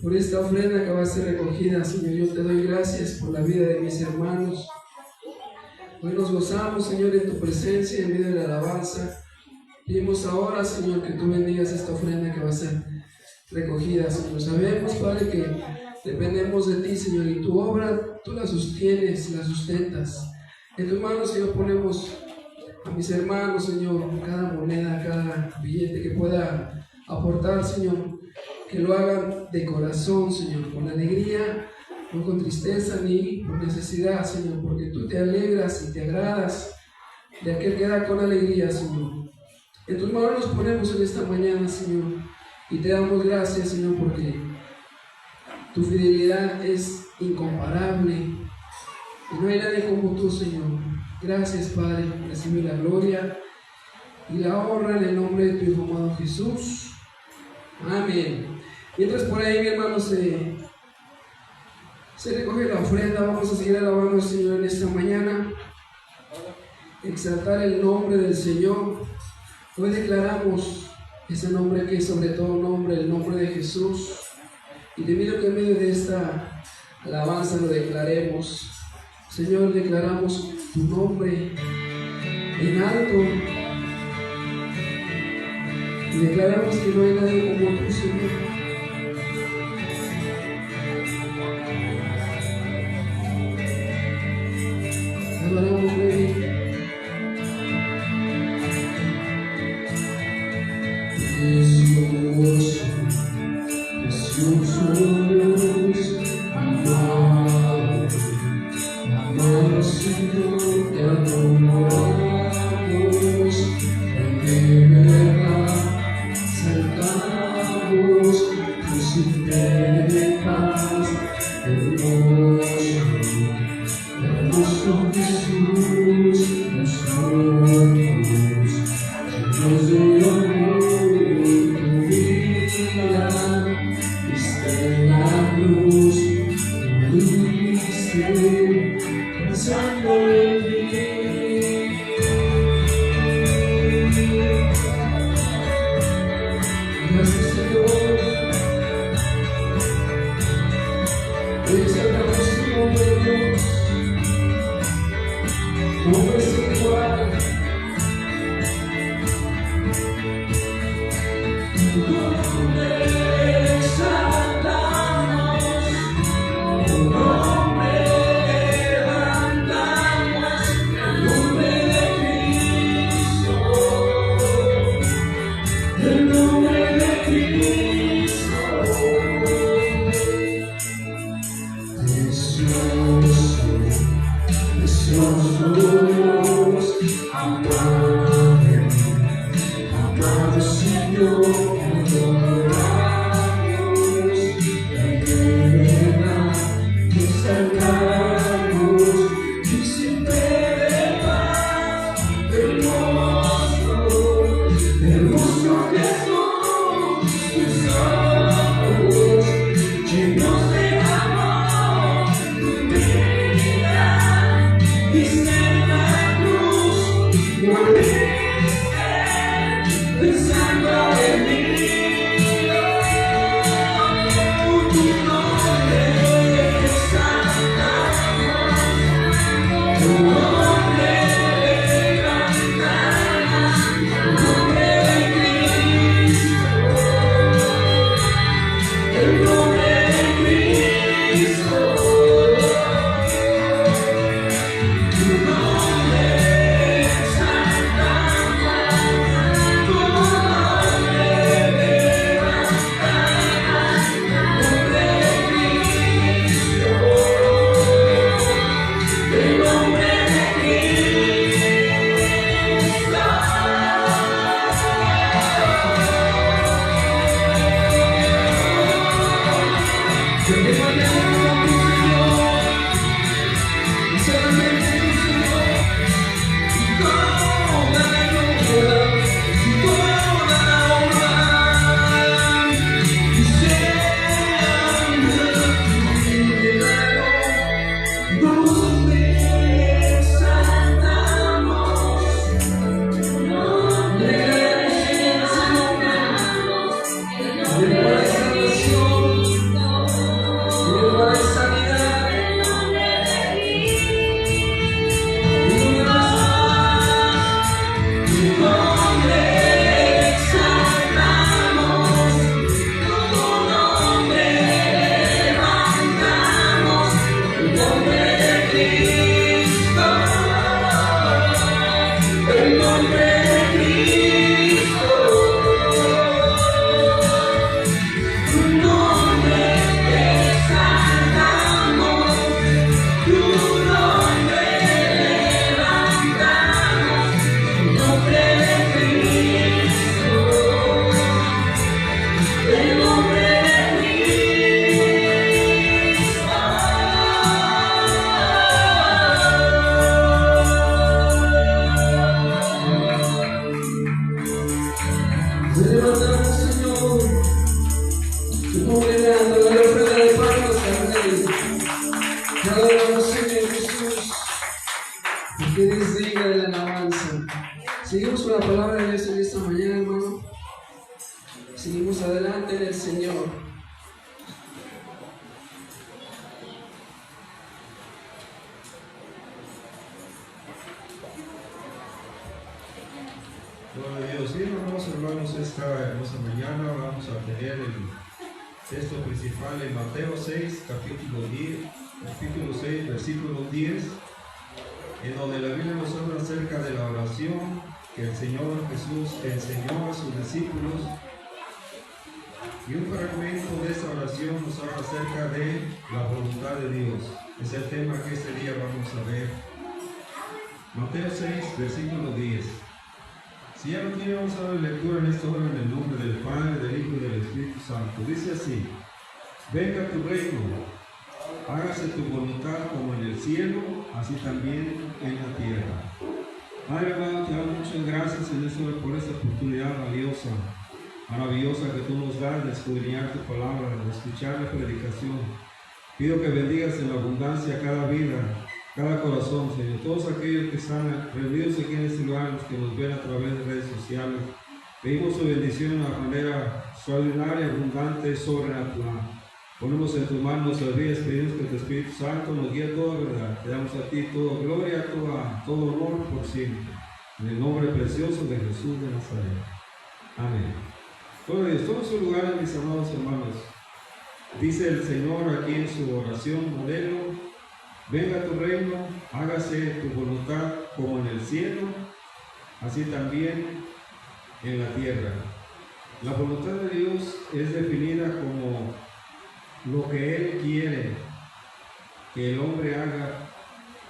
por esta ofrenda que va a ser recogida, Señor. Yo te doy gracias por la vida de mis hermanos. Hoy nos gozamos, Señor, en tu presencia, en medio de la alabanza. Pedimos ahora, Señor, que tú bendigas esta ofrenda que va a ser recogida, Señor. Sabemos, Padre, que dependemos de ti, Señor, y tu obra tú la sostienes, la sustentas. En tus manos, Señor, ponemos a mis hermanos, Señor, cada moneda, cada billete que pueda aportar, Señor, que lo hagan de corazón, Señor, con alegría, no con tristeza ni por necesidad, Señor, porque tú te alegras y te agradas de aquel que da con alegría, Señor. En tus manos nos ponemos en esta mañana, Señor, y te damos gracias, Señor, porque Tu fidelidad es incomparable y no hay nadie como tú, Señor. Gracias, Padre. Recibe la gloria y la honra en el nombre de tu Hijo amado Jesús. Amén. Mientras por ahí, mi hermano, se recoge la ofrenda, vamos a seguir alabando al Señor en esta mañana, exaltar el nombre del Señor. Hoy declaramos ese nombre que es sobre todo nombre, el nombre de Jesús. Y te pido que en medio de esta alabanza lo declaremos. Señor, declaramos tu nombre en alto. Y declaramos que no hay nadie como tú, Señor. Adoramos, Rey. Precioso, precioso Dios, amado, amado Señor, te adoramos, en verdad, saltamos, tu siempre paz, hermoso Jesús, nosotros, llenos de amor, tu vida, viste la luz, moriste, pensando en mí. Gracias, Señor. Hoy exaltamos tu nombre, Dios. Nombre sin igual. Tu nombre exaltamos, tu nombre levantamos, el nombre de Cristo, el nombre de Cristo. Precioso, precioso Dios, amado, amado Señor, adoramos, en verdad te salvamos, y siempre de paz, hermoso, hermoso Jesús, tus ojos llenos de amor, tu vida, viste la cruz, moriste, pensando en mí. Tu nombre exaltamos, tu nombre levantamos, el nombre de Cristo, el nombre de Cristo. Tu nombre exaltamos, tu nombre levantamos, el nombre de Cristo, el nombre de Cristo. Que te vayamos, Señor, y solamente tu Señor, toda la gloria, toda la honra, y sean tu nombre exaltamos, tu nombre exaltamos, de la salvación. Gloria a Dios. Bien, hermanos, esta hermosa mañana vamos a tener el texto principal en Mateo 6, capítulo 6, versículo 10, en donde la Biblia nos habla acerca de la oración que el Señor Jesús enseñó a sus discípulos. Y un fragmento de esa oración nos habla acerca de la voluntad de Dios. Es el tema que este día vamos a ver. Mateo 6, versículo 10. Si ya lo tiene, vamos a dar lectura en esta hora en el nombre del Padre, del Hijo y del Espíritu Santo. Dice así: venga tu reino, hágase tu voluntad como en el cielo, así también en la tierra. Padre amado, te damos muchas gracias en esta hora por esta oportunidad valiosa, maravillosa que tú nos das de escudriñar tu palabra, de escuchar la predicación. Pido que bendigas en la abundancia cada vida, cada corazón, Señor. Todos aquellos que están reunidos aquí en este lugar, los que nos ven a través de redes sociales, pedimos su bendición de una manera extraordinaria, abundante, sobrenatural. Ponemos en tus manos las vidas, pedimos que tu Espíritu Santo nos guíe a toda verdad. Te damos a ti toda gloria, todo honor por siempre. En el nombre precioso de Jesús de Nazaret. Amén. Gloria a Dios. Tomen su lugar, mis amados hermanos. Dice el Señor aquí en su oración modelo: venga tu reino, hágase tu voluntad como en el cielo, así también en la tierra. La voluntad de Dios es definida como lo que Él quiere que el hombre haga,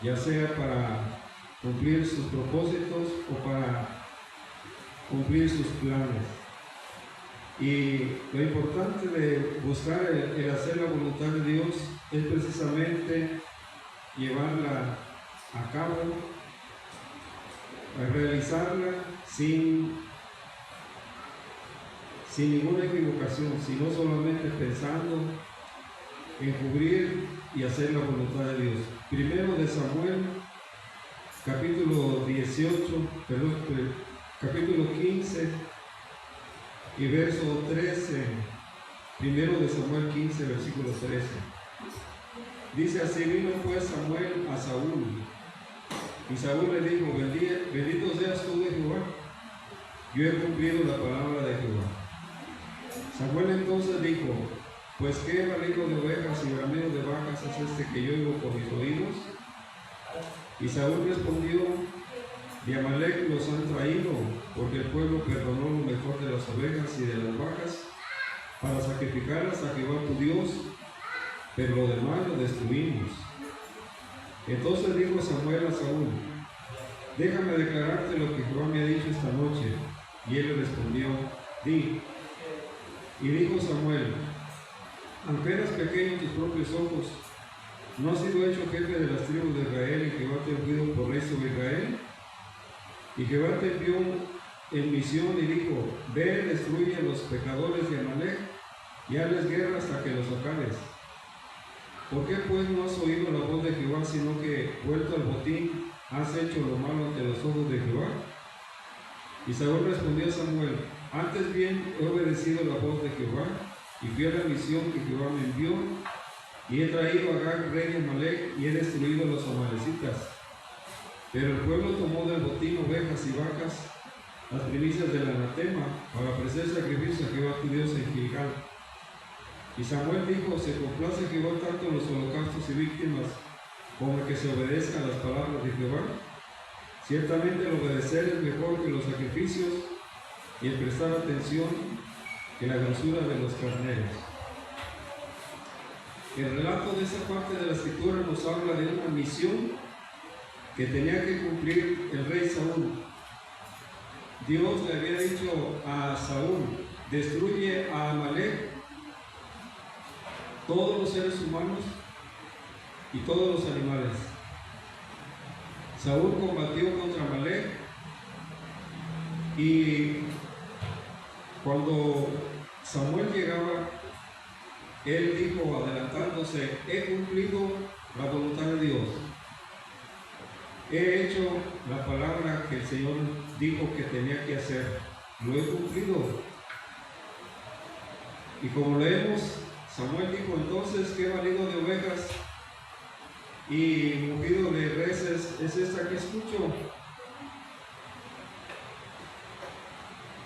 ya sea para cumplir sus propósitos o para cumplir sus planes. Y lo importante de buscar el hacer la voluntad de Dios es precisamente llevarla a cabo, a realizarla sin ninguna equivocación, sino solamente pensando en cubrir y hacer la voluntad de Dios. Primero de Samuel, capítulo 15 y verso 13. Primero de Samuel 15, versículo 13. Dice así: vino pues Samuel a Saúl, y Saúl le dijo: bendito seas tú de Jehová, yo he cumplido la palabra de Jehová. Samuel entonces dijo: pues qué balido de ovejas y bramido de vacas es este que yo oigo por mis oídos. Y Saúl respondió: de Amalec los han traído, porque el pueblo perdonó lo mejor de las ovejas y de las vacas para sacrificarlas a Jehová tu Dios, pero lo demás lo destruimos. Entonces dijo Samuel a Saúl: déjame declararte lo que Jehová me ha dicho esta noche. Y él le respondió: di. Y dijo Samuel: aunque eras pequeño en tus propios ojos, ¿no has sido hecho jefe de las tribus de Israel y Jehová te ha ungido por rey sobre Israel? Y Jehová te envió en misión y dijo: ve, destruye a los pecadores de Amalec y hazles guerra hasta que los acabes. ¿Por qué pues no has oído la voz de Jehová, sino que, vuelto al botín, has hecho lo malo ante los ojos de Jehová? Y Saúl respondió a Samuel: antes bien he obedecido la voz de Jehová, y fui a la misión que Jehová me envió, y he traído a Agag, rey de Amalec, y he destruido a los amalecitas. Pero el pueblo tomó del botín ovejas y vacas, las primicias del anatema, para ofrecer sacrificio a Jehová tu Dios en Gilgal. Y Samuel dijo: se complace Jehová tanto en los holocaustos y víctimas, como que se obedezcan las palabras de Jehová. Ciertamente el obedecer es mejor que los sacrificios, y el prestar atención que la grosura de los carneros. El relato de esa parte de la escritura nos habla de una misión que tenía que cumplir el rey Saúl. Dios le había dicho a Saúl: destruye a Amalec, todos los seres humanos y todos los animales. Saúl combatió contra Amalec, y cuando Samuel llegaba, él dijo, adelantándose: he cumplido la voluntad de Dios, he hecho la palabra que el Señor dijo que tenía que hacer, lo he cumplido. Y como leemos, Samuel dijo entonces: ¿qué valido de ovejas y mugido de reses es esta que escucho?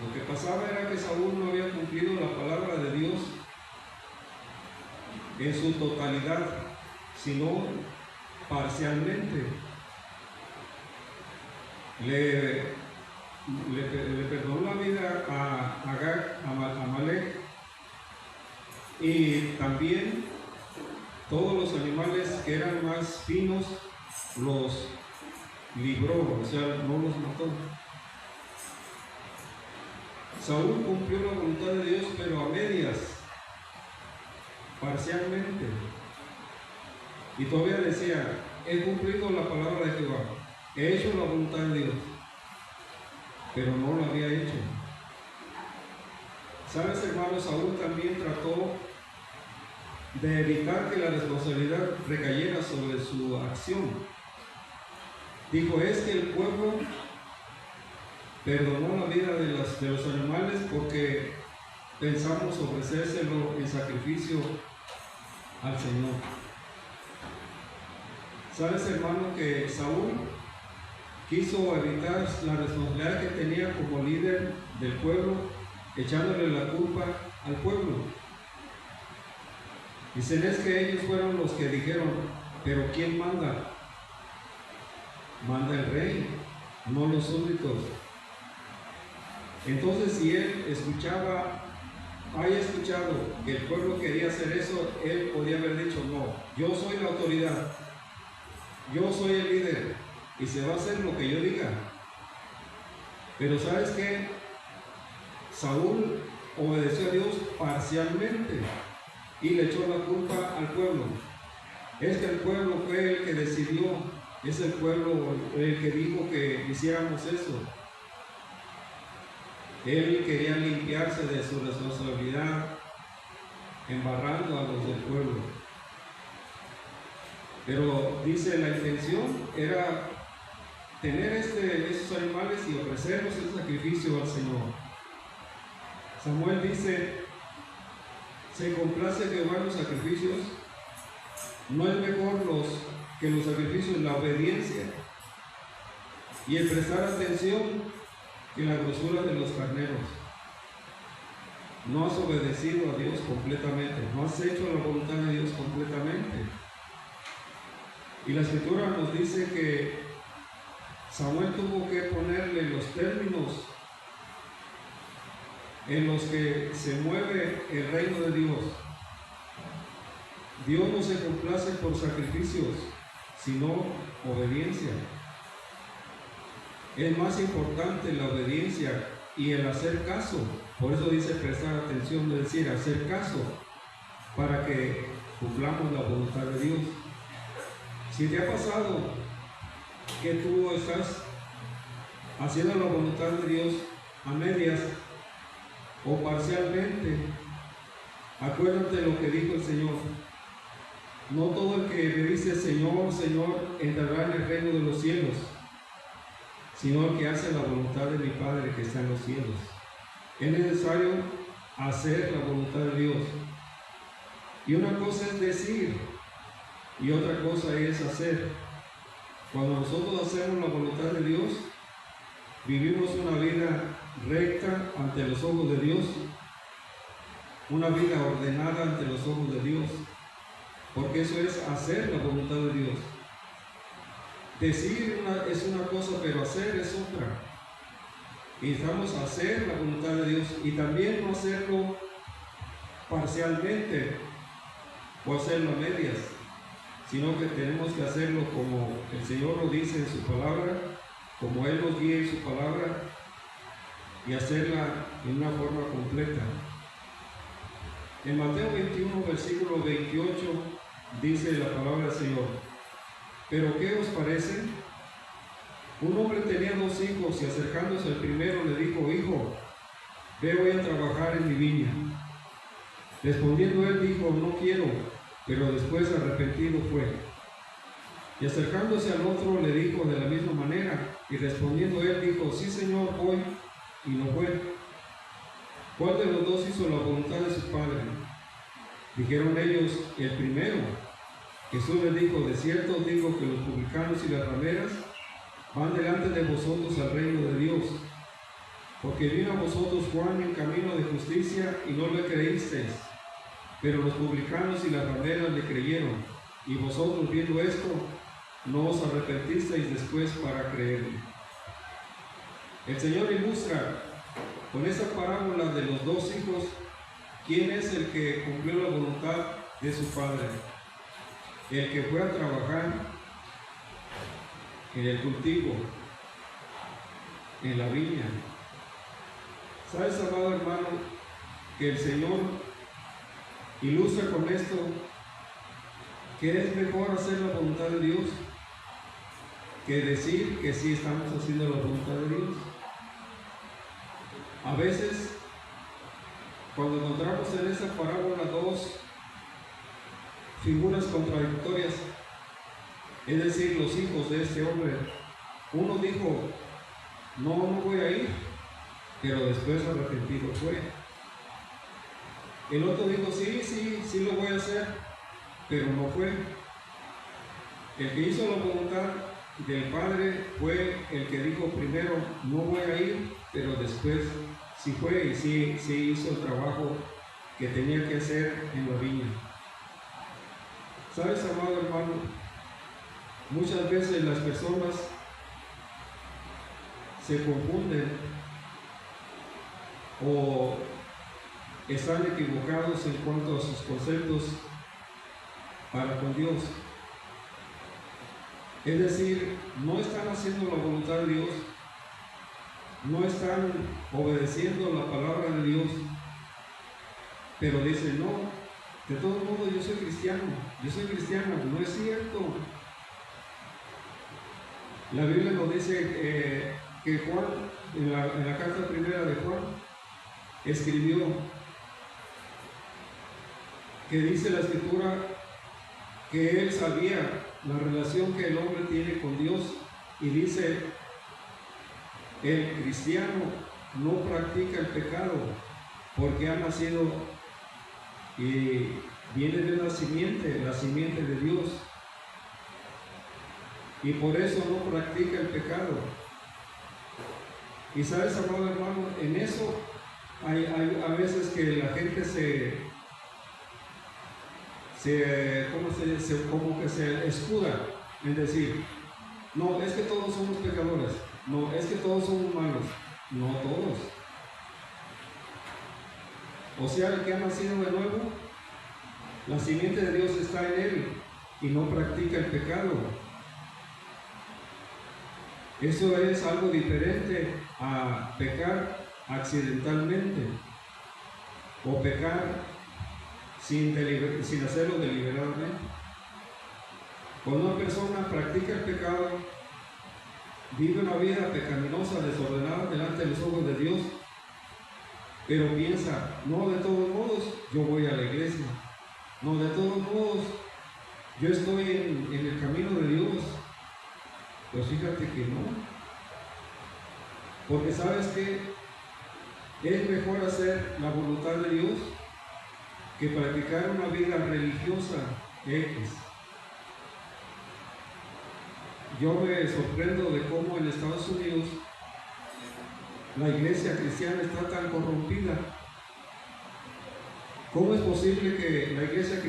Lo que pasaba era que Saúl no había cumplido la palabra de Dios en su totalidad, sino parcialmente. Le perdonó la vida a Agag, a Amalek, y también todos los animales que eran más finos los libró, o sea, no los mató. Saúl cumplió la voluntad de Dios, pero a medias, parcialmente. Y todavía decía, he cumplido la palabra de Jehová, he hecho la voluntad de Dios, pero no lo había hecho. ¿Sabes, hermano? Saúl también trató de evitar que la responsabilidad recayera sobre su acción. Dijo, es que el pueblo perdonó la vida de los animales porque pensamos ofrecérselo en sacrificio al Señor. ¿Sabes, hermano, que Saúl quiso evitar la responsabilidad que tenía como líder del pueblo, echándole la culpa al pueblo? Dicen es que ellos fueron los que dijeron, pero ¿quién manda? Manda el rey, no los súbditos. Entonces, si él haya escuchado que el pueblo quería hacer eso, él podía haber dicho, no, yo soy la autoridad, yo soy el líder, y se va a hacer lo que yo diga. Pero ¿sabes qué? Saúl obedeció a Dios parcialmente y le echó la culpa al pueblo. Es que el pueblo fue el que decidió, es el pueblo el que dijo que hiciéramos eso. Él quería limpiarse de su responsabilidad, embarrando a los del pueblo. Pero dice, la intención era tener esos animales y ofrecerlos en sacrificio al Señor. Samuel dice, se complace Jehová en los sacrificios, no es mejor que los sacrificios la obediencia y el prestar atención que la grosura de los carneros. No has obedecido a Dios completamente, no has hecho la voluntad de Dios completamente. Y la Escritura nos dice que Samuel tuvo que ponerle los términos en los que se mueve el reino de Dios. Dios no se complace por sacrificios, sino obediencia. Es más importante la obediencia y el hacer caso. Por eso dice prestar atención, es decir, hacer caso para que cumplamos la voluntad de Dios. Si te ha pasado que tú estás haciendo la voluntad de Dios a medias o parcialmente, acuérdate lo que dijo el Señor. No todo el que me dice Señor, Señor, entrará en el reino de los cielos, sino el que hace la voluntad de mi Padre que está en los cielos. Es necesario hacer la voluntad de Dios. Y una cosa es decir, y otra cosa es hacer. Cuando nosotros hacemos la voluntad de Dios, vivimos una vida recta ante los ojos de Dios, una vida ordenada ante los ojos de Dios, porque eso es hacer la voluntad de Dios. Decir es una cosa, pero hacer es otra. Y necesitamos hacer la voluntad de Dios y también no hacerlo parcialmente o hacerlo a medias, sino que tenemos que hacerlo como el Señor lo dice en su palabra, como Él nos guía en su palabra, y hacerla en una forma completa. En Mateo 21, versículo 28, dice la palabra del Señor: ¿pero qué os parece? Un hombre tenía 2 hijos y acercándose al primero le dijo: hijo, ve hoy a trabajar en mi viña. Respondiendo él dijo: no quiero, pero después arrepentido fue. Y acercándose al otro le dijo de la misma manera, y respondiendo él dijo: sí, Señor, voy, y no fue. ¿Cuál de los 2 hizo la voluntad de su padre? Dijeron ellos: el primero. Jesús les dijo: de cierto os digo que los publicanos y las rameras van delante de vosotros al reino de Dios. Porque vino a vosotros Juan en camino de justicia y no le creísteis, pero los publicanos y las rameras le creyeron, y vosotros viendo esto, no os arrepentisteis después para creerle. El Señor ilustra con esa parábola de los dos hijos quién es el que cumplió la voluntad de su padre. El que fue a trabajar en el cultivo, en la viña. ¿Sabes, amado hermano, que el Señor ilustra con esto que es mejor hacer la voluntad de Dios que decir que sí estamos haciendo la voluntad de Dios? A veces, cuando encontramos en esa parábola dos figuras contradictorias, es decir, los hijos de este hombre, uno dijo, no voy a ir, pero después arrepentido fue. El otro dijo, sí lo voy a hacer, pero no fue. El que hizo la voluntad del Padre fue el que dijo primero, no voy a ir, pero después sí fue y sí hizo el trabajo que tenía que hacer en la viña. ¿Sabes, amado hermano? Muchas veces las personas se confunden o están equivocados en cuanto a sus conceptos para con Dios. Es decir, no están haciendo la voluntad de Dios, no están obedeciendo la palabra de Dios, pero dicen, no, de todos modos yo soy cristiana, no es cierto. La Biblia nos dice que Juan, en la carta primera de Juan, escribió que dice la Escritura que él sabía la relación que el hombre tiene con Dios, y dice, el cristiano no practica el pecado porque ha nacido y viene de la simiente de Dios, y por eso no practica el pecado. Y sabes, amado hermano, en eso hay a veces que la gente como que se escuda en decir, no, es que todos somos pecadores, no, es que todos somos malos, no todos. O sea, el que ha nacido de nuevo, la simiente de Dios está en él y no practica el pecado. Eso es algo diferente a pecar accidentalmente o pecar sin hacerlo deliberadamente. Cuando una persona practica el pecado, vive una vida pecaminosa, desordenada delante de los ojos de Dios, pero piensa, no, de todos modos yo voy a la iglesia, no, de todos modos yo estoy en el camino de Dios. Pues fíjate que no, porque sabes que es mejor hacer la voluntad de Dios que practicar una vida religiosa X. Yo me sorprendo de cómo en Estados Unidos la iglesia cristiana está tan corrompida. ¿Cómo es posible que en la iglesia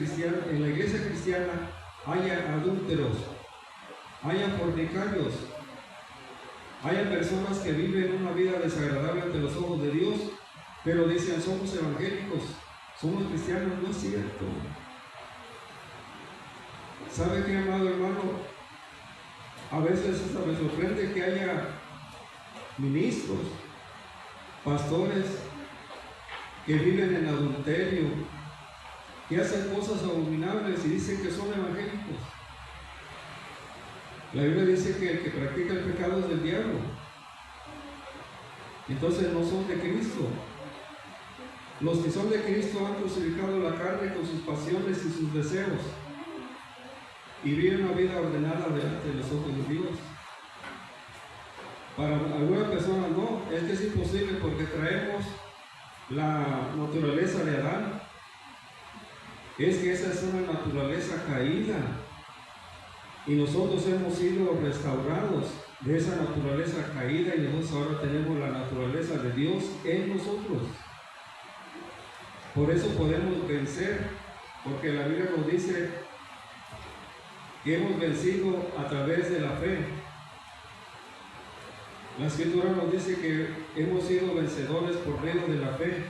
cristiana haya adúlteros, haya fornicarios, haya personas que viven una vida desagradable ante los ojos de Dios, pero dicen somos evangélicos, somos cristianos? No es cierto. ¿Sabe qué, amado hermano? A veces hasta me sorprende que haya ministros, pastores que viven en adulterio, que hacen cosas abominables y dicen que son evangélicos. La Biblia dice que el que practica el pecado es del diablo. Entonces no son de Cristo. Los que son de Cristo han crucificado la carne con sus pasiones y sus deseos y viven una vida ordenada delante de los ojos de Dios. Para algunas personas no, es que es imposible porque traemos la naturaleza de Adán. Es que esa es una naturaleza caída. Y nosotros hemos sido restaurados de esa naturaleza caída y nosotros ahora tenemos la naturaleza de Dios en nosotros. Por eso podemos vencer, porque la Biblia nos dice que hemos vencido a través de la fe. La Escritura nos dice que hemos sido vencedores por medio de la fe.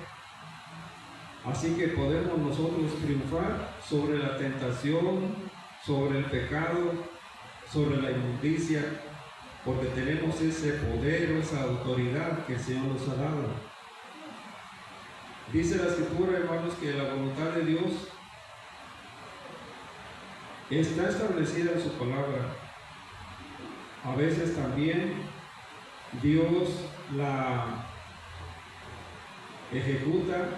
Así que podemos nosotros triunfar sobre la tentación, sobre el pecado, sobre la inmundicia, porque tenemos ese poder o esa autoridad que el Señor nos ha dado. Dice la Escritura, hermanos, que la voluntad de Dios está establecida en su palabra. A veces también Dios la ejecuta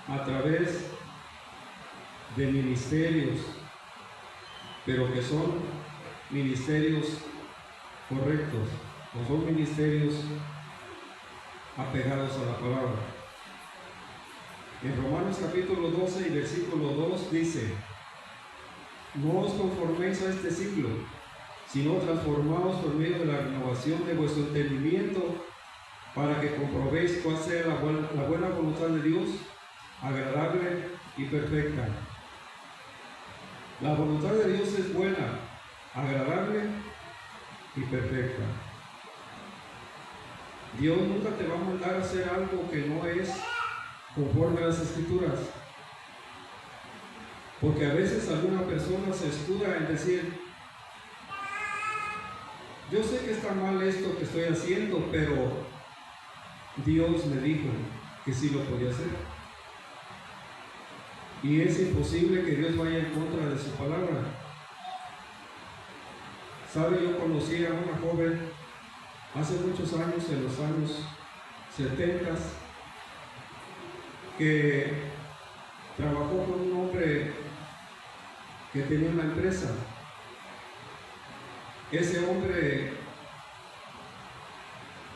a través de ministerios, pero que son ministerios correctos, no son ministerios apegados a la palabra. En Romanos capítulo 12 y versículo 2 dice: no os conforméis a este siglo, sino transformaos por medio de la renovación de vuestro entendimiento, para que comprobéis cuál sea la buena voluntad de Dios, agradable y perfecta. La voluntad de Dios es buena, agradable y perfecta. Dios nunca te va a mandar a hacer algo que no es conforme a las Escrituras. Porque a veces alguna persona se escuda en decir: yo sé que está mal esto que estoy haciendo, pero Dios me dijo que sí lo podía hacer. Y es imposible que Dios vaya en contra de su palabra. ¿Sabe? Yo conocí a una joven hace muchos años, en los años 70, que trabajó con un hombre que tenía una empresa. Ese hombre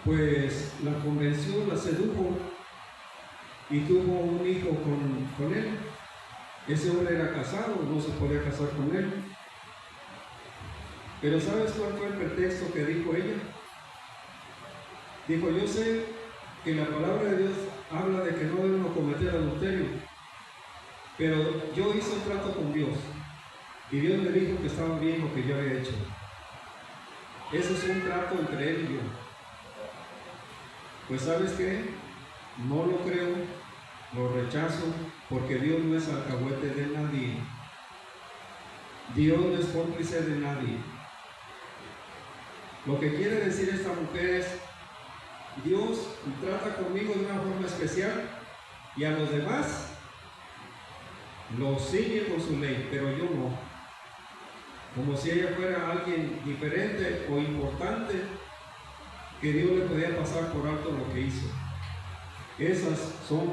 pues la convenció, la sedujo y tuvo un hijo con él. Ese hombre era casado, no se podía casar con él. Pero ¿sabes cuál fue el pretexto que dijo ella? Dijo: yo sé que la palabra de Dios habla de que no debemos cometer adulterio, pero yo hice un trato con Dios y Dios me dijo que estaba bien lo que yo había hecho. Ese es un trato entre él y yo. Pues ¿sabes qué? No lo creo, lo rechazo, porque Dios no es alcahuete de nadie. Dios no es cómplice de nadie. Lo que quiere decir esta mujer es: Dios trata conmigo de una forma especial y a los demás los sigue con su ley, pero yo no. Como si ella fuera alguien diferente o importante, que Dios le podía pasar por alto lo que hizo. Esas son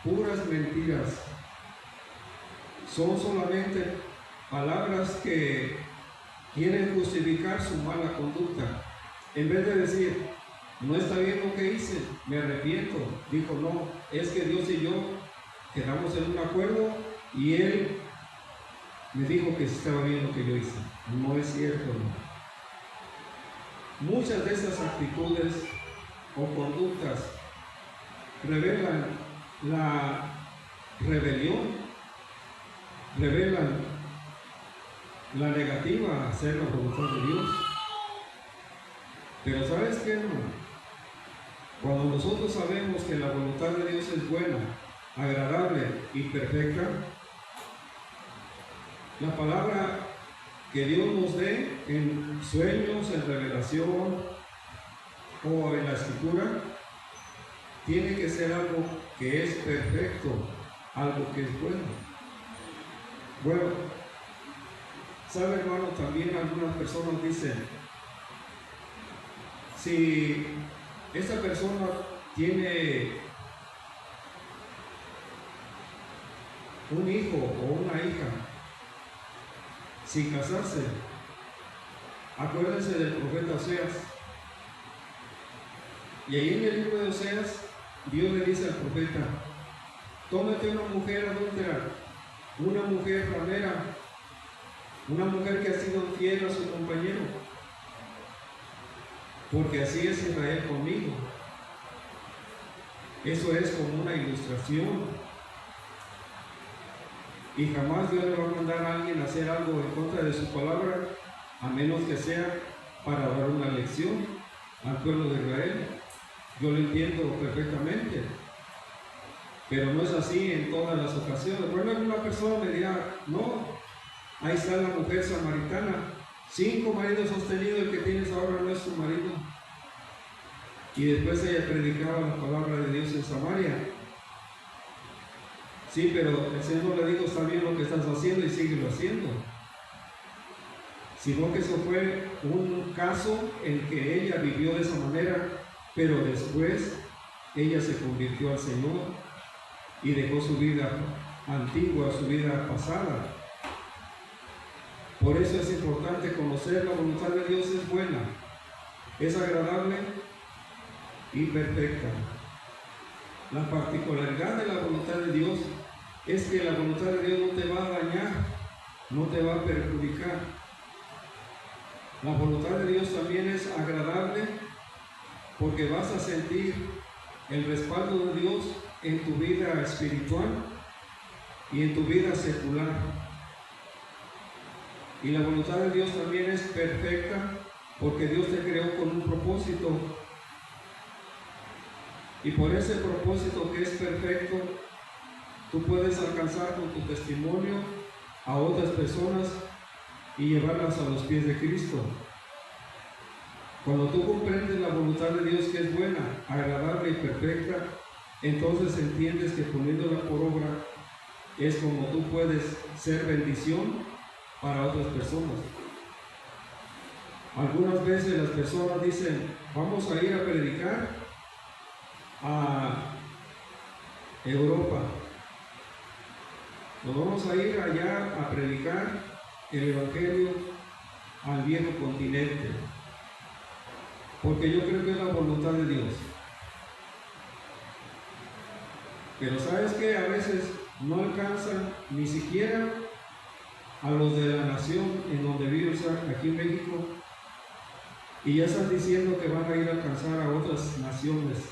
puras mentiras. Son solamente palabras que quieren justificar su mala conducta. En vez de decir: no está bien lo que hice, me arrepiento. Dijo: no, es que Dios y yo quedamos en un acuerdo y Él me dijo que estaba bien lo que yo hice. No es cierto, no. Muchas de esas actitudes o conductas revelan la rebelión, revelan la negativa a hacer la voluntad de Dios. Pero ¿sabes qué, hermano? Cuando nosotros sabemos que la voluntad de Dios es buena, agradable y perfecta, la palabra que Dios nos dé en sueños, en revelación o en la Escritura, tiene que ser algo que es perfecto, algo que es bueno. Bueno, ¿sabe, hermano? También algunas personas dicen: si esta persona tiene un hijo o una hija sin casarse, acuérdense del profeta Oseas. Y ahí en el libro de Oseas, Dios le dice al profeta: tómate una mujer adúltera, una mujer ramera, Una mujer que ha sido fiel a su compañero, porque así es Israel conmigo. Eso es como una ilustración. Y jamás Dios le va a mandar a alguien a hacer algo en contra de su palabra, a menos que sea para dar una lección al pueblo de Israel. Yo lo entiendo perfectamente, pero no es así en todas las ocasiones. Bueno, alguna persona me dirá, no, ahí está la mujer samaritana, 5 maridos has tenido, el que tienes ahora no es tu marido. Y después ella predicaba la palabra de Dios en Samaria. Sí, pero el Señor le dijo, está bien lo que estás haciendo y síguelo haciendo. Sino que eso fue un caso en que ella vivió de esa manera, pero después ella se convirtió al Señor y dejó su vida antigua, su vida pasada. Por eso es importante conocer la voluntad de Dios. Es buena, es agradable y perfecta. La particularidad de la voluntad de Dios es que la voluntad de Dios no te va a dañar, no te va a perjudicar. La voluntad de Dios también es agradable porque vas a sentir el respaldo de Dios en tu vida espiritual y en tu vida secular. Y la voluntad de Dios también es perfecta porque Dios te creó con un propósito. Y por ese propósito que es perfecto, tú puedes alcanzar con tu testimonio a otras personas y llevarlas a los pies de Cristo. Cuando tú comprendes la voluntad de Dios, que es buena, agradable y perfecta, entonces entiendes que poniéndola por obra es como tú puedes ser bendición para otras personas. Algunas veces las personas dicen, vamos a ir a predicar a Europa, nos vamos a ir allá a predicar el Evangelio al viejo continente, porque yo creo que es la voluntad de Dios. Pero ¿sabes qué? A veces no alcanzan ni siquiera a los de la nación en donde viven aquí en México, y ya están diciendo que van a ir a alcanzar a otras naciones,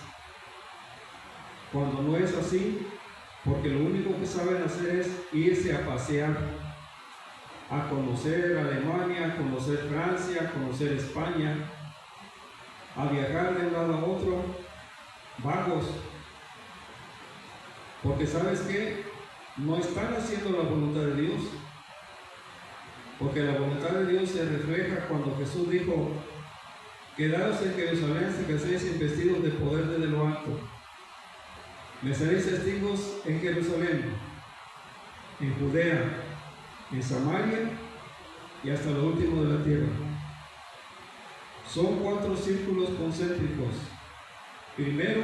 cuando no es así, porque lo único que saben hacer es irse a pasear, a conocer Alemania, a conocer Francia, a conocer España, a viajar de un lado a otro, vagos, porque ¿sabes qué? No están haciendo la voluntad de Dios, porque la voluntad de Dios se refleja cuando Jesús dijo, quedaos en Jerusalén hasta que seáis investidos de poder desde lo alto. Me seréis testigos en Jerusalén, en Judea, en Samaria y hasta lo último de la tierra. Son 4 círculos concéntricos. Primero,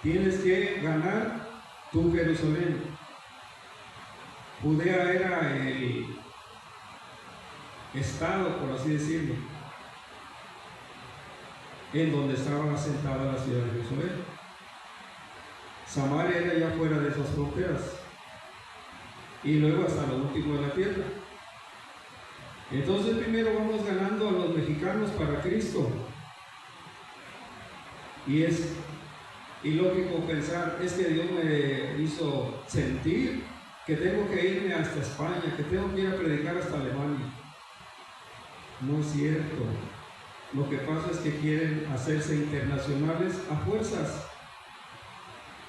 tienes que ganar tu Jerusalén. Judea era el estado, por así decirlo, en donde estaba asentada la ciudad de Jerusalén. Samaria era ya fuera de esas fronteras, y luego hasta lo último de la tierra. Entonces primero vamos ganando a los mexicanos para Cristo, y es ilógico pensar, es que Dios me hizo sentir que tengo que irme hasta España, que tengo que ir a predicar hasta Alemania. No es cierto. Lo que pasa es que quieren hacerse internacionales a fuerzas,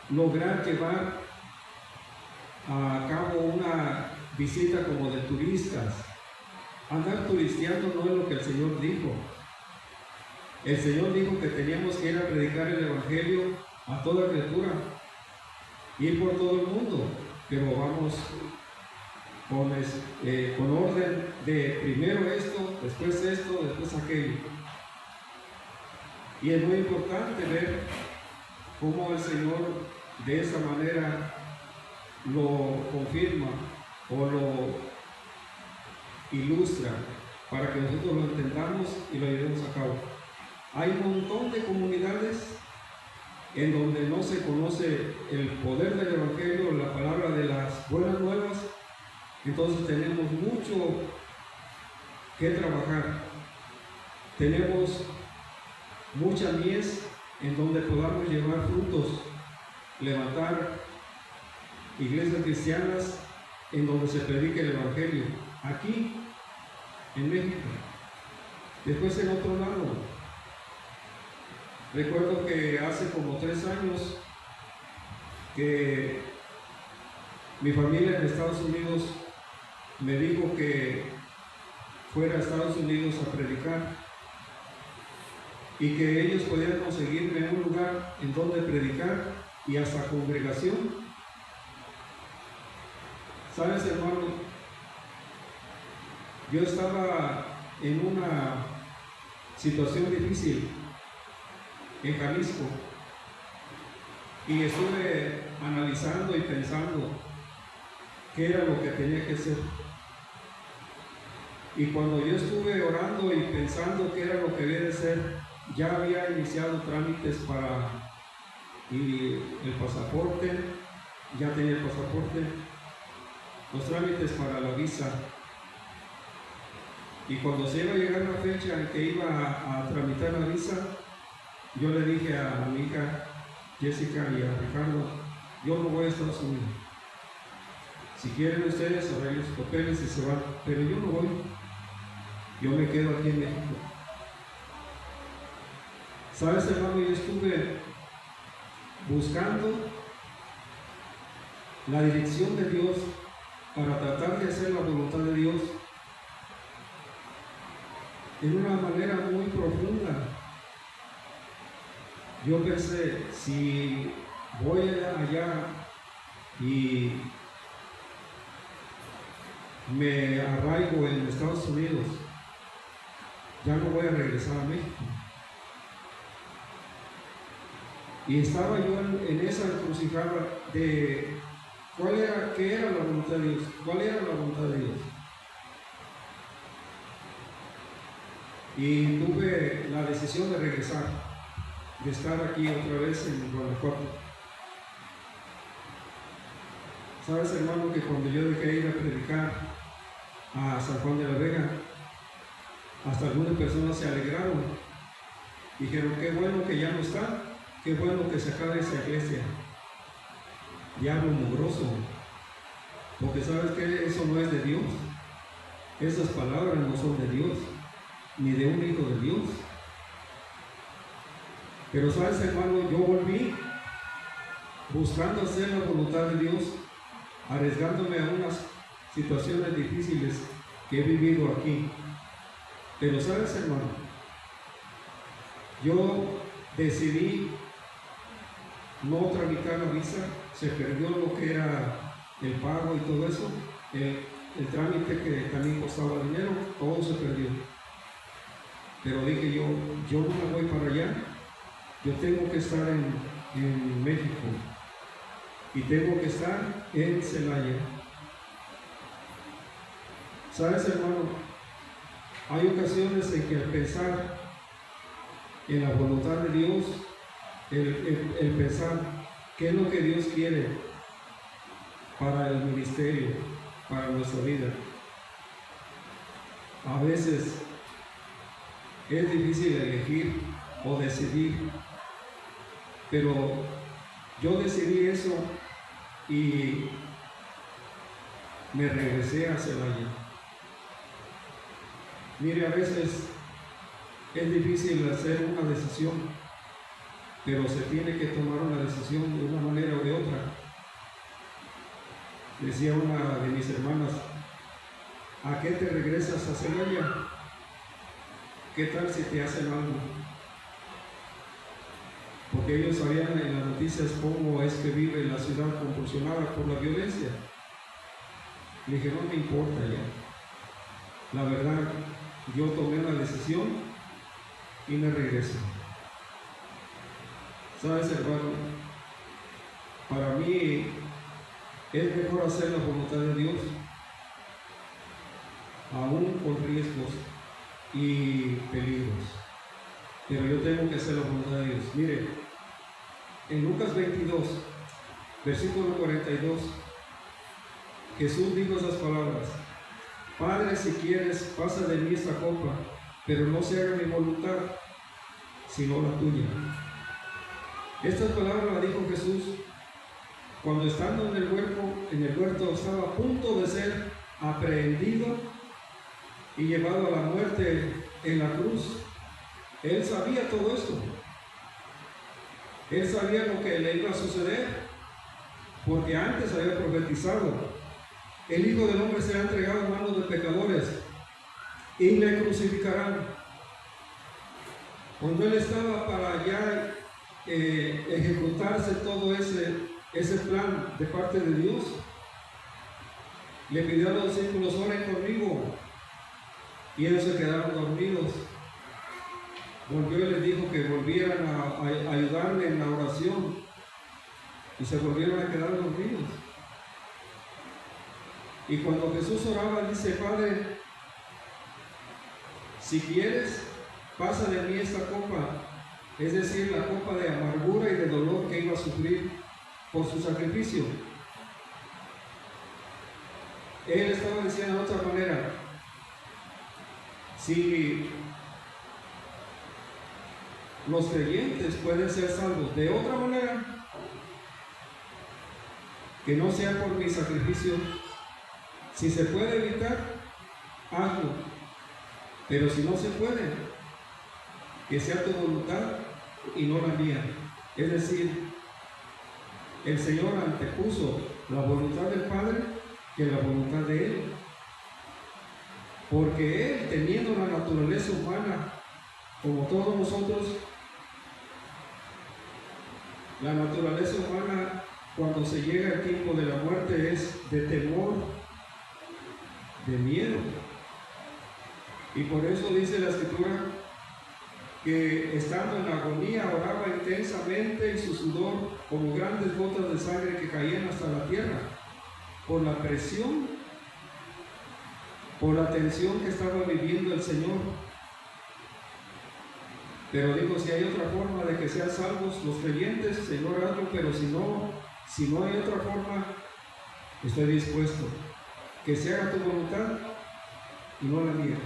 lograr llevar a cabo una visita como de turistas. Andar turisteando no es lo que el Señor dijo. El Señor dijo que teníamos que ir a predicar el Evangelio a toda criatura, ir por todo el mundo, pero vamos con orden de primero esto, después aquello. Y es muy importante ver cómo el Señor de esa manera lo confirma o lo ilustra para que nosotros lo entendamos y lo llevemos a cabo. Hay un montón de comunidades en donde no se conoce el poder del Evangelio, la palabra de las buenas nuevas. Entonces tenemos mucho que trabajar. Tenemos mucha mies en donde podamos llevar frutos, levantar iglesias cristianas en donde se predique el Evangelio, aquí en México, después en otro lado. Recuerdo que hace como 3 años que mi familia en Estados Unidos me dijo que fuera a Estados Unidos a predicar y que ellos podían conseguirme un lugar en donde predicar y hasta congregación. ¿Sabes, hermano? Yo estaba en una situación difícil en Jalisco y estuve analizando y pensando qué era lo que tenía que hacer. Y cuando yo estuve orando y pensando qué era lo que debía de hacer, ya había iniciado trámites para el pasaporte, ya tenía el pasaporte, los trámites para la visa. Y cuando se iba a llegar la fecha en que iba a tramitar la visa, yo le dije a mi hija Jessica y a Ricardo, yo no voy a Estados Unidos. Si quieren ustedes arreglen sus papeles y se van, pero yo no voy. Yo me quedo aquí en México. ¿Sabes, hermano? Yo estuve buscando la dirección de Dios para tratar de hacer la voluntad de Dios en una manera muy profunda. Yo pensé, si voy allá y me arraigo en Estados Unidos, ya no voy a regresar a México. Y estaba yo en esa encrucijada de qué era la voluntad de Dios, cuál era la voluntad de Dios. Y tuve la decisión de regresar, de estar aquí otra vez en Guanajuato. Sabes, hermano, que cuando yo dejé ir a predicar a San Juan de la Vega, hasta algunas personas se alegraron. Dijeron, qué bueno que ya no está, qué bueno que se acabe esa iglesia. Diablo mugroso, porque sabes que eso no es de Dios. Esas palabras no son de Dios, ni de un hijo de Dios. Pero sabes, hermano, yo volví buscando hacer la voluntad de Dios, arriesgándome a unas situaciones difíciles que he vivido aquí. Pero sabes, hermano, yo decidí no tramitar la visa, se perdió lo que era el pago y todo eso, el trámite que también costaba dinero, todo se perdió. Pero dije yo no me voy para allá, yo tengo que estar en México y tengo que estar en Celaya. ¿Sabes, hermano? Hay ocasiones en que al pensar en la voluntad de Dios, el pensar qué es lo que Dios quiere para el ministerio, para nuestra vida, a veces es difícil elegir o decidir, pero yo decidí eso y me regresé a Celaya. Mire, a veces es difícil hacer una decisión, pero se tiene que tomar una decisión de una manera o de otra. Decía una de mis hermanas, ¿a qué te regresas a Celaya? ¿Qué tal si te hacen algo? Porque ellos sabían en las noticias cómo es que vive la ciudad convulsionada por la violencia. Le dije, no me importa ya. La verdad, yo tomé la decisión y me regreso. ¿Sabes, hermano? Para mí es mejor hacer la voluntad de Dios, aún con riesgos y peligros. Pero yo tengo que hacer la voluntad de Dios. Mire, en Lucas 22, versículo 42, Jesús dijo esas palabras: Padre, si quieres, pasa de mí esta copa, pero no se haga mi voluntad, sino la tuya. Estas palabras las dijo Jesús cuando estando en el huerto estaba a punto de ser aprehendido y llevado a la muerte en la cruz. Él sabía todo esto. Él sabía lo que le iba a suceder, porque antes había profetizado: el Hijo del Hombre será entregado en manos de pecadores y le crucificarán. Cuando él estaba para ya ejecutarse todo ese plan de parte de Dios, le pidió a los discípulos: oren conmigo, y ellos se quedaron dormidos. Volvió y les dijo que volvieran a ayudarle en la oración, y se volvieron a quedar dormidos. Y cuando Jesús oraba, dice: Padre, si quieres, pasa de mí esta copa, es decir, la copa de amargura y de dolor que iba a sufrir por su sacrificio. Él estaba diciendo de otra manera: si los creyentes pueden ser salvos de otra manera, que no sea por mi sacrificio, si se puede evitar, hazlo. Pero si no se puede, que sea tu voluntad y no la mía. Es decir, el Señor antepuso la voluntad del Padre que la voluntad de Él. Porque Él, teniendo la naturaleza humana, como todos nosotros, la naturaleza humana, cuando se llega el tiempo de la muerte, es de temor, de miedo. Y por eso dice la Escritura que estando en la agonía oraba intensamente, y su sudor como grandes gotas de sangre que caían hasta la tierra, por la presión, por la tensión que estaba viviendo el Señor. Pero digo, si hay otra forma de que sean salvos los creyentes, Señor, hazlo. Pero si no hay otra forma, estoy dispuesto. Que se haga tu voluntad y no la mía.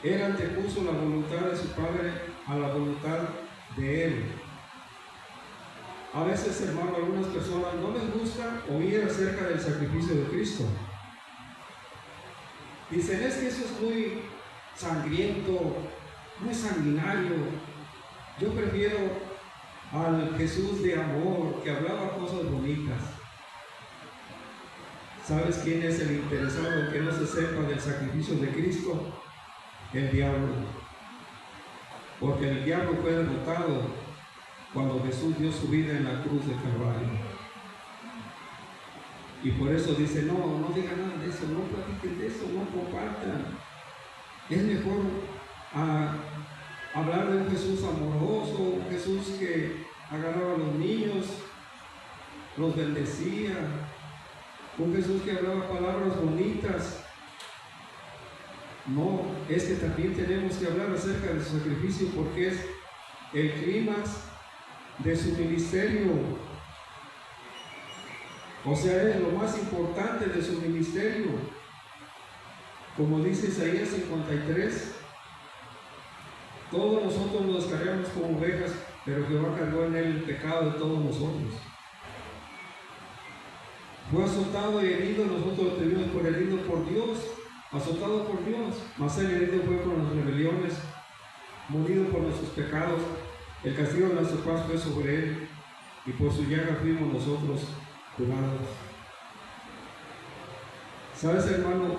Él antepuso la voluntad de su Padre a la voluntad de Él. A veces, hermano, a algunas personas no les gusta oír acerca del sacrificio de Cristo. Dicen: es que eso es muy sangriento, muy sanguinario. Yo prefiero al Jesús de amor, que hablaba cosas bonitas. ¿Sabes quién es el interesado en que no se sepa del sacrificio de Cristo? El diablo. Porque el diablo fue derrotado cuando Jesús dio su vida en la cruz de Calvario. Y por eso dice: no digan nada de eso, no platiquen de eso, no compartan. Es mejor hablar de un Jesús amoroso, un Jesús que agarraba a los niños, los bendecía, un Jesús que hablaba palabras bonitas. No, es que también tenemos que hablar acerca de su sacrificio, porque es el clímax de su ministerio. O sea, es lo más importante de su ministerio. Como dice Isaías 53, todos nosotros nos descargamos como ovejas, pero Jehová cargó en él el pecado de todos nosotros. Fue azotado y herido, nosotros lo tuvimos por herido por Dios, azotado por Dios, mas el herido fue por las rebeliones, morido por nuestros pecados. El castigo de nuestra paz fue sobre él, y por su llaga fuimos nosotros curados. ¿Sabes, hermano?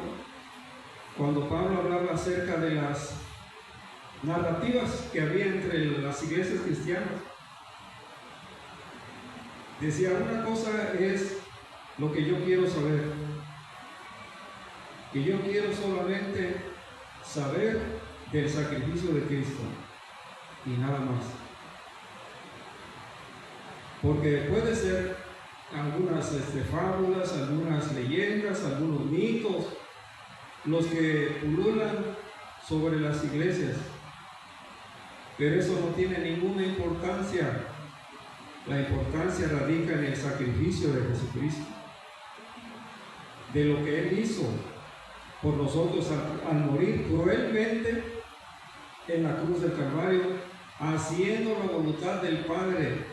Cuando Pablo hablaba acerca de las narrativas que había entre las iglesias cristianas, decía: una cosa es lo que yo quiero saber, que yo quiero solamente saber del sacrificio de Cristo y nada más. Porque puede ser algunas fábulas, algunas leyendas, algunos mitos, los que pululan sobre las iglesias, pero eso no tiene ninguna importancia. La importancia radica en el sacrificio de Jesucristo, de lo que Él hizo, por nosotros al morir cruelmente en la cruz del Calvario, haciendo la voluntad del Padre,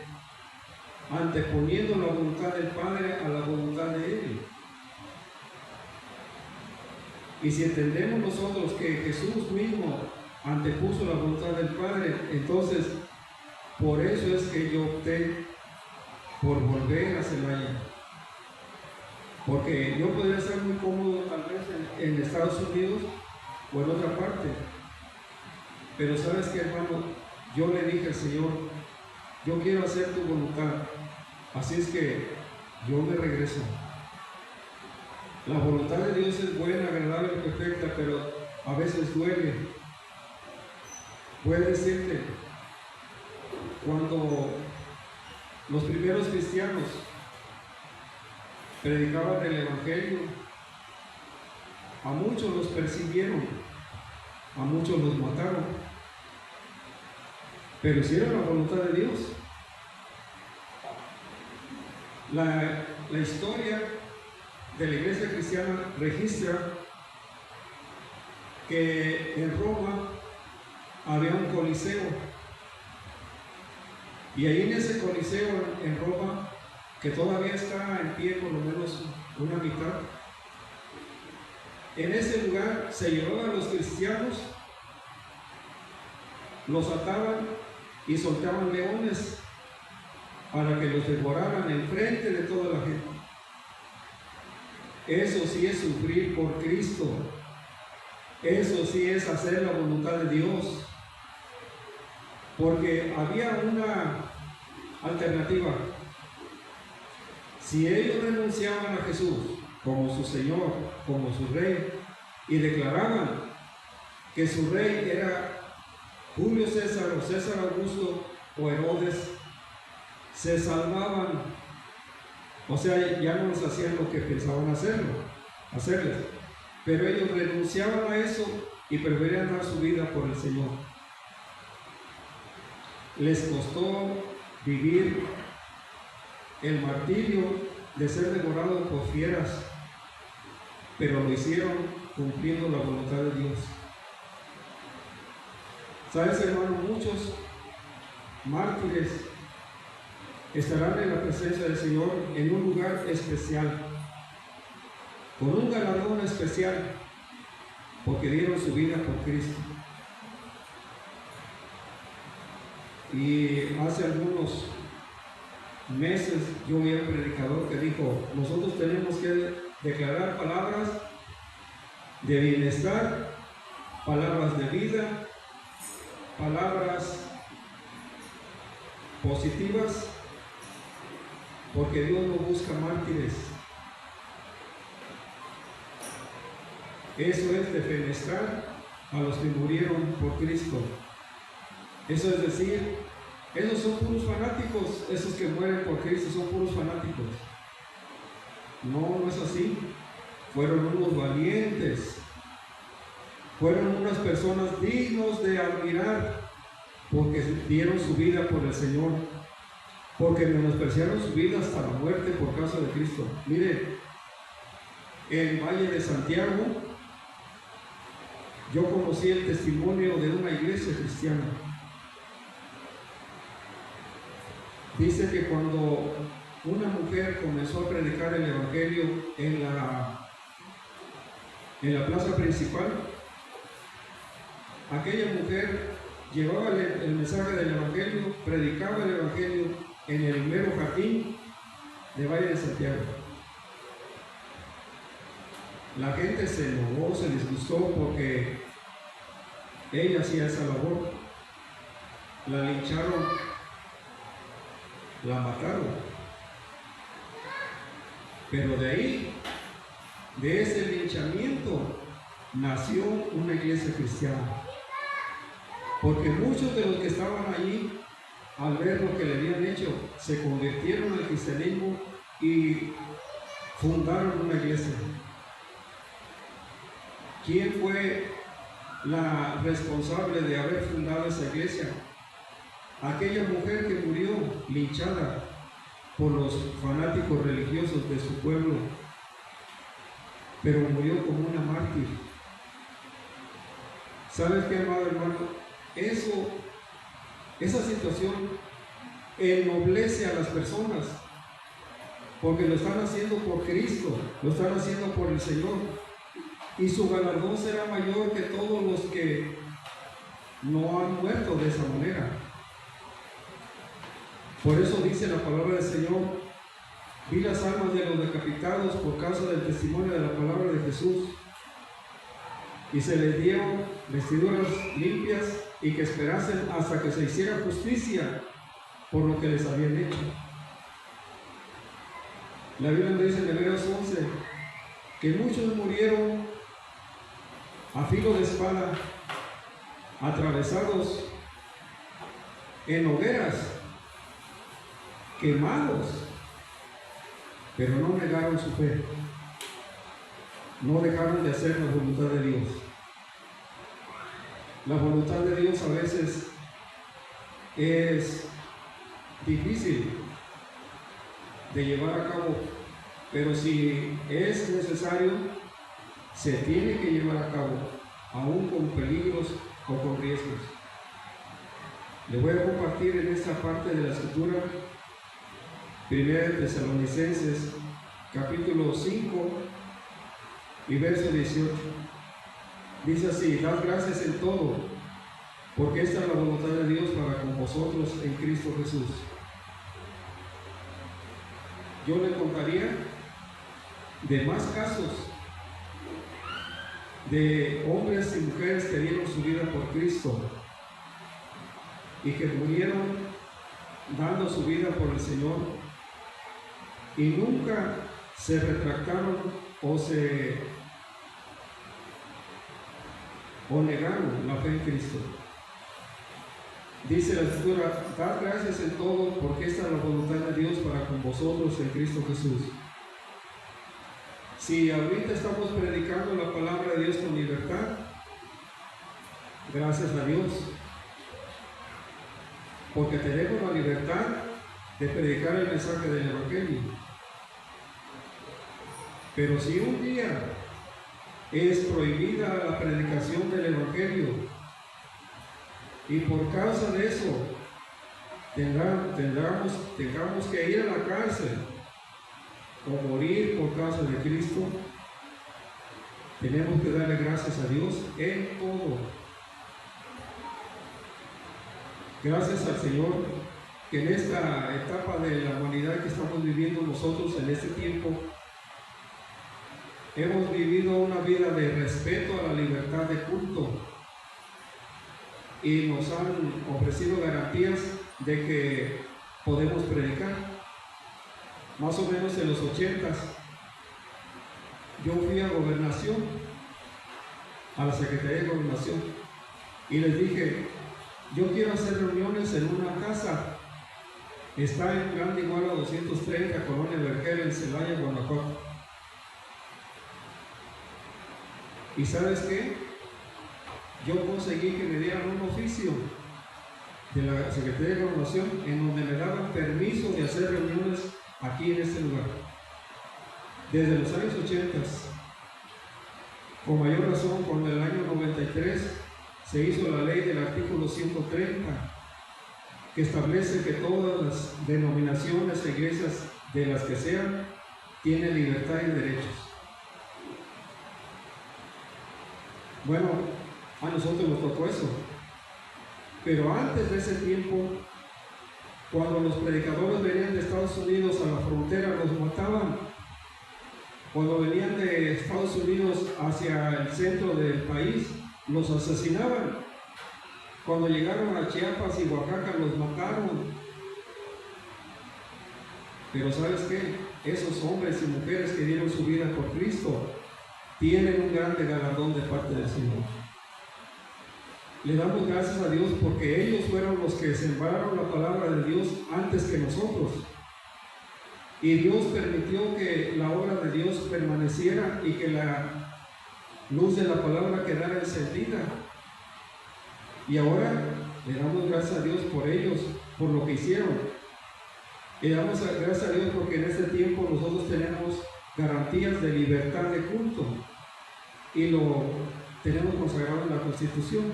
anteponiendo la voluntad del Padre a la voluntad de Él. Y si entendemos nosotros que Jesús mismo antepuso la voluntad del Padre, entonces por eso es que yo opté por volver a Celaya. Porque yo podría estar muy cómodo tal vez en Estados Unidos o en otra parte. Pero sabes qué, hermano, yo le dije al Señor, yo quiero hacer tu voluntad. Así es que yo me regreso. La voluntad de Dios es buena, agradable y perfecta, pero a veces duele. Puedo decirte, cuando los primeros cristianos predicaban el Evangelio, a muchos los persiguieron, a muchos los mataron, pero hicieron la voluntad de Dios. La historia de la iglesia cristiana registra que en Roma había un coliseo, y ahí en ese coliseo en Roma, que todavía está en pie por lo menos una mitad, en ese lugar se llevaban a los cristianos, los ataban y soltaban leones para que los devoraran en frente de toda la gente. Eso sí es sufrir por Cristo. Eso sí es hacer la voluntad de Dios. Porque había una alternativa. Si ellos renunciaban a Jesús como su Señor, como su Rey, y declaraban que su Rey era Julio César o César Augusto o Herodes, se salvaban. O sea, ya no les hacían lo que pensaban hacerles. Pero ellos renunciaban a eso y preferían dar su vida por el Señor. Les costó vivir el martirio de ser devorados por fieras, pero lo hicieron cumpliendo la voluntad de Dios. ¿Sabes, hermano? Muchos mártires estarán en la presencia del Señor en un lugar especial, con un galardón especial, porque dieron su vida por Cristo. Y hace algunos meses yo vi a un predicador que dijo, nosotros tenemos que declarar palabras de bienestar, palabras de vida, palabras positivas, porque Dios no busca mártires. Eso es defenestrar a los que murieron por Cristo. Eso es decir, esos son puros fanáticos, esos que mueren por Cristo son puros fanáticos. No, no es así. Fueron unos valientes, fueron unas personas dignos de admirar, porque dieron su vida por el Señor, porque menospreciaron su vida hasta la muerte por causa de Cristo. Mire, en Valle de Santiago, yo conocí el testimonio de una iglesia cristiana. Dice que cuando una mujer comenzó a predicar el Evangelio en la plaza principal, aquella mujer llevaba el mensaje del Evangelio, predicaba el Evangelio en el mero jardín de Valle de Santiago. La gente se enojó, se disgustó porque ella hacía esa labor. La lincharon, la mataron. Pero de ahí, de ese linchamiento, nació una iglesia cristiana. Porque muchos de los que estaban allí, al ver lo que le habían hecho, se convirtieron al cristianismo y fundaron una iglesia. ¿Quién fue la responsable de haber fundado esa iglesia? Aquella mujer que murió linchada por los fanáticos religiosos de su pueblo. pero murió como una mártir. ¿Sabes qué, amado hermano? Esa situación ennoblece a las personas, porque lo están haciendo por Cristo, lo están haciendo por el Señor, y su galardón será mayor que todos los que no han muerto de esa manera. Por eso dice la palabra del Señor: vi las almas de los decapitados por causa del testimonio de la palabra de Jesús, y se les dieron vestiduras limpias y que esperasen hasta que se hiciera justicia por lo que les habían hecho. La Biblia nos dice en Hebreos 11 que muchos murieron a filo de espada, atravesados en hogueras, quemados, pero no negaron su fe, no dejaron de hacer la voluntad de Dios. La voluntad de Dios a veces es difícil de llevar a cabo, pero si es necesario, se tiene que llevar a cabo, aún con peligros o con riesgos. Les voy a compartir en esta parte de la escritura, 1 Tesalonicenses capítulo 5 y verso 18. Dice así: dad gracias en todo, porque esta es la voluntad de Dios para con vosotros en Cristo Jesús. Yo le contaría de más casos de hombres y mujeres que dieron su vida por Cristo y que murieron dando su vida por el Señor y nunca se retractaron o negaron la fe en Cristo. Dice la Escritura: dad gracias en todo, porque esta es la voluntad de Dios para con vosotros en Cristo Jesús. Si ahorita estamos predicando la palabra de Dios con libertad, gracias a Dios, porque tenemos la libertad de predicar el mensaje del Evangelio. Pero si un día es prohibida la predicación del Evangelio y por causa de eso tengamos que ir a la cárcel o morir por causa de Cristo, tenemos que darle gracias a Dios en todo. Gracias al Señor que en esta etapa de la humanidad que estamos viviendo nosotros en este tiempo, hemos vivido una vida de respeto a la libertad de culto y nos han ofrecido garantías de que podemos predicar. Más o menos en los 80s, yo fui a Gobernación, a la Secretaría de Gobernación, y les dije: yo quiero hacer reuniones en una casa, está en Plan de Iguala 230, Colonia Vergel, en Celaya, Guanajuato. ¿Y sabes qué? Yo conseguí que me dieran un oficio de la Secretaría de Gobernación en donde me daban permiso de hacer reuniones aquí en este lugar. Desde los años 80, con mayor razón cuando en el año 93 se hizo la ley del artículo 130, que establece que todas las denominaciones e iglesias de las que sean tienen libertad y derechos. Bueno, a nosotros nos tocó eso, pero antes de ese tiempo, cuando los predicadores venían de Estados Unidos a la frontera, los mataban. Cuando venían de Estados Unidos hacia el centro del país, los asesinaban. Cuando llegaron a Chiapas y Oaxaca, los mataron. Pero ¿sabes qué? Esos hombres y mujeres que dieron su vida por Cristo tienen un grande galardón de parte del Señor. Le damos gracias a Dios porque ellos fueron los que sembraron la palabra de Dios antes que nosotros. Y Dios permitió que la obra de Dios permaneciera y que la luz de la palabra quedara encendida. Y ahora le damos gracias a Dios por ellos, por lo que hicieron. Le damos gracias a Dios porque en este tiempo nosotros tenemos garantías de libertad de culto y lo tenemos consagrado en la Constitución.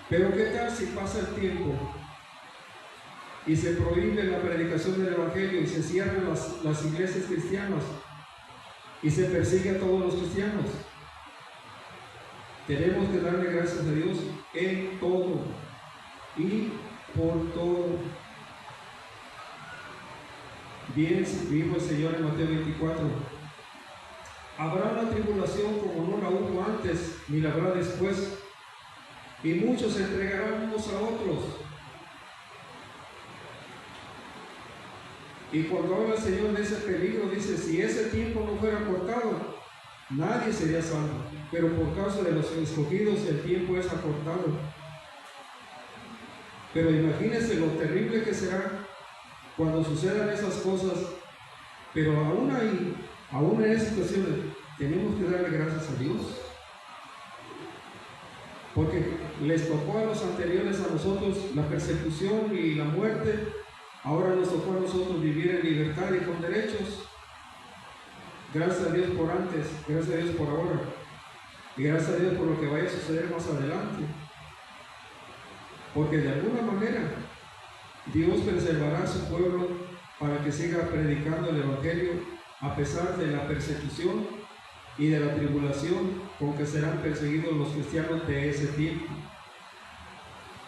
Pero ¿qué tal si pasa el tiempo y se prohíbe la predicación del Evangelio y se cierran las iglesias cristianas y se persigue a todos los cristianos? Tenemos que darle gracias a Dios en todo y por todo. Bien dijo el Señor en Mateo 24: habrá una tribulación como no la hubo antes, ni la habrá después, y muchos se entregarán unos a otros. Y cuando habla el Señor de ese peligro, dice: si ese tiempo no fuera cortado, nadie sería salvo, pero por causa de los escogidos el tiempo es acortado. Pero imagínense lo terrible que será cuando sucedan esas cosas. Pero aún en esas situaciones, tenemos que darle gracias a Dios, porque les tocó a los anteriores a nosotros la persecución y la muerte. Ahora nos tocó a nosotros vivir en libertad y con derechos. Gracias a Dios por antes, gracias a Dios por ahora, y gracias a Dios por lo que vaya a suceder más adelante, porque de alguna manera Dios preservará a su pueblo para que siga predicando el Evangelio a pesar de la persecución y de la tribulación con que serán perseguidos los cristianos de ese tiempo.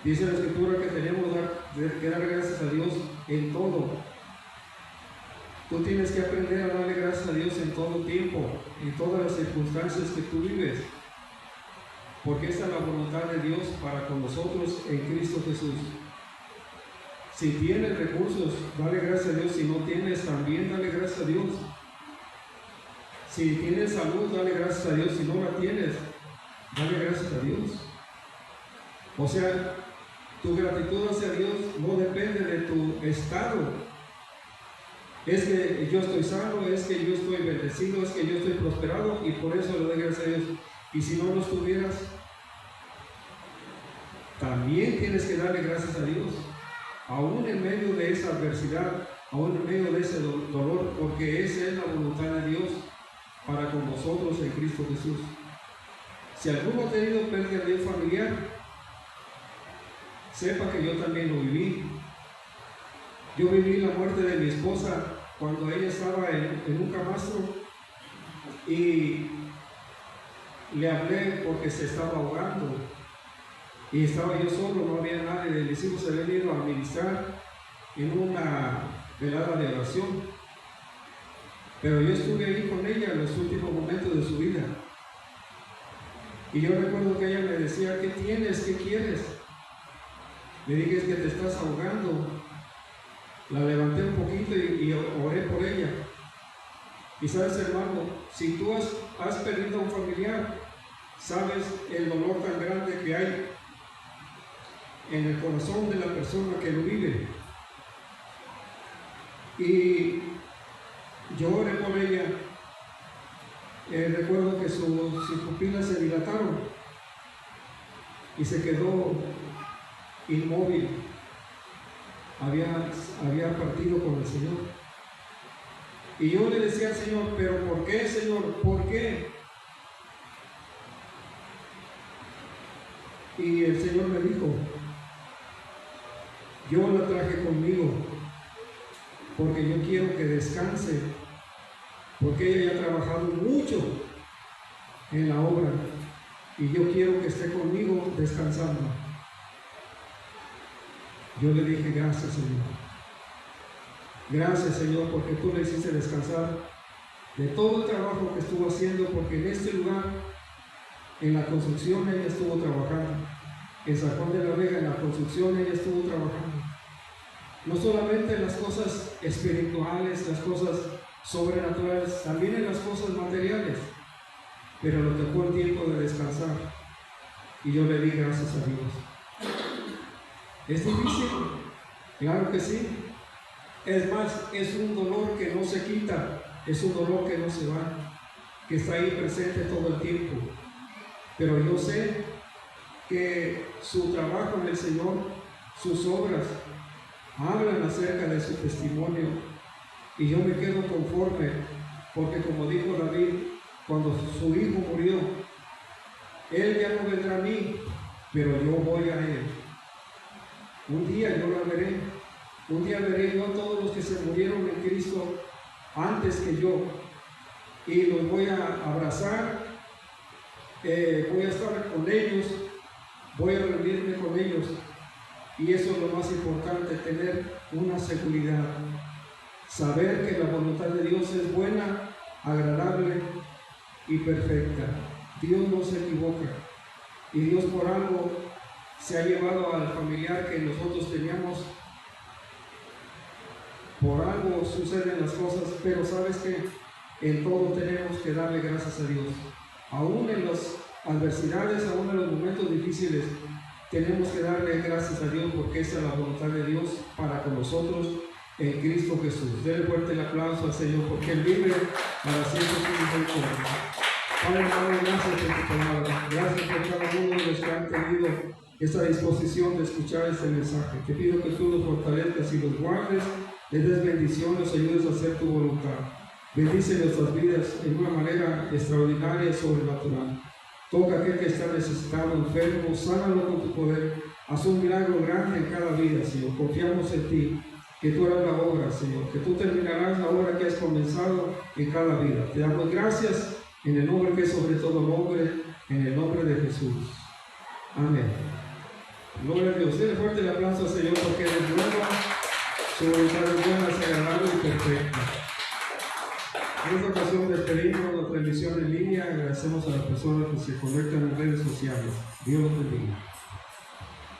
Dice la Escritura que tenemos que dar gracias a Dios en todo. Tú tienes que aprender a darle gracias a Dios en todo tiempo, en todas las circunstancias que tú vives, porque esta es la voluntad de Dios para con nosotros en Cristo Jesús. Si tienes recursos, dale gracias a Dios. Si no tienes, también dale gracias a Dios. Si tienes salud, dale gracias a Dios. Si no la tienes, dale gracias a Dios. O sea, tu gratitud hacia Dios no depende de tu estado. Es que yo estoy sano, es que yo estoy bendecido, es que yo estoy prosperado y por eso le doy gracias a Dios. Y si no lo estuvieras, también tienes que darle gracias a Dios, aún en medio de esa adversidad, aún en medio de ese dolor, porque esa es la voluntad de Dios para con nosotros en Cristo Jesús. Si alguno ha tenido pérdida de un familiar, sepa que yo también lo viví. Yo viví la muerte de mi esposa cuando ella estaba en un camastro y le hablé porque se estaba ahogando y estaba yo solo, no había nadie. Mis hijos se habían ido a ministrar en una velada de oración, pero yo estuve ahí con ella en los últimos momentos de su vida. Y yo recuerdo que ella me decía: ¿qué tienes? ¿Qué quieres? Le dije: es que te estás ahogando. La levanté un poquito y oré por ella. Y sabes, hermano, si tú has perdido a un familiar, sabes el dolor tan grande que hay en el corazón de la persona que lo vive. Y yo oré por ella. Recuerdo que sus pupilas se dilataron y se quedó inmóvil. Había partido con el Señor. Y yo le decía al Señor: ¿pero por qué, Señor? ¿Por qué? Y el Señor me dijo: yo la traje conmigo porque yo quiero que descanse, porque ella ya ha trabajado mucho en la obra y yo quiero que esté conmigo descansando. Yo le dije: gracias, Señor. Gracias, Señor, porque tú le hiciste descansar de todo el trabajo que estuvo haciendo, porque en este lugar, en la construcción, ella estuvo trabajando. En San Juan de la Vega, en la construcción, ella estuvo trabajando. No solamente en las cosas espirituales, las cosas sobrenaturales, también en las cosas materiales. Pero le tocó el tiempo de descansar. Y yo le di gracias a Dios. ¿Es difícil? Claro que sí. Es más, es un dolor que no se quita, es un dolor que no se va, que está ahí presente todo el tiempo. Pero yo sé que su trabajo en el Señor, sus obras, hablan acerca de su testimonio, y yo me quedo conforme porque como dijo David, cuando su hijo murió, él ya no vendrá a mí, pero yo voy a él. Un día yo la veré, un día veré yo a todos los que se murieron en Cristo antes que yo, y los voy a abrazar, voy a estar con ellos, voy a reunirme con ellos, y eso es lo más importante, tener una seguridad, saber que la voluntad de Dios es buena, agradable y perfecta. Dios no se equivoca, y Dios por algo se ha llevado al familiar que nosotros teníamos. Por algo suceden las cosas, pero sabes que en todo tenemos que darle gracias a Dios. Aún en las adversidades, aún en los momentos difíciles, tenemos que darle gracias a Dios, porque esa es la voluntad de Dios para con nosotros en Cristo Jesús. Denle fuerte el aplauso al Señor, porque Él vive para siempre su misericordia. Padre, hermano, gracias por tu palabra. Gracias por cada uno de los que han tenido esta disposición de escuchar este mensaje. Te pido que tú los fortalezcas y los guardes, les des bendición, los ayudes a hacer tu voluntad. Bendice nuestras vidas en una manera extraordinaria y sobrenatural. Toca a aquel que está necesitado, enfermo, sánalo con tu poder. Haz un milagro grande en cada vida, Señor. Confiamos en ti, que tú harás la obra, Señor, que tú terminarás la obra que has comenzado en cada vida. Te damos gracias en el nombre que es sobre todo nombre, en el nombre de Jesús. Amén. Gloria a Dios. Denle fuerte el aplauso al Señor, porque Él es bueno, su voluntad es buena, es agradable y perfecta. En esta ocasión despedimos la transmisión en línea. Agradecemos a las personas que se conectan en redes sociales. Dios los bendiga.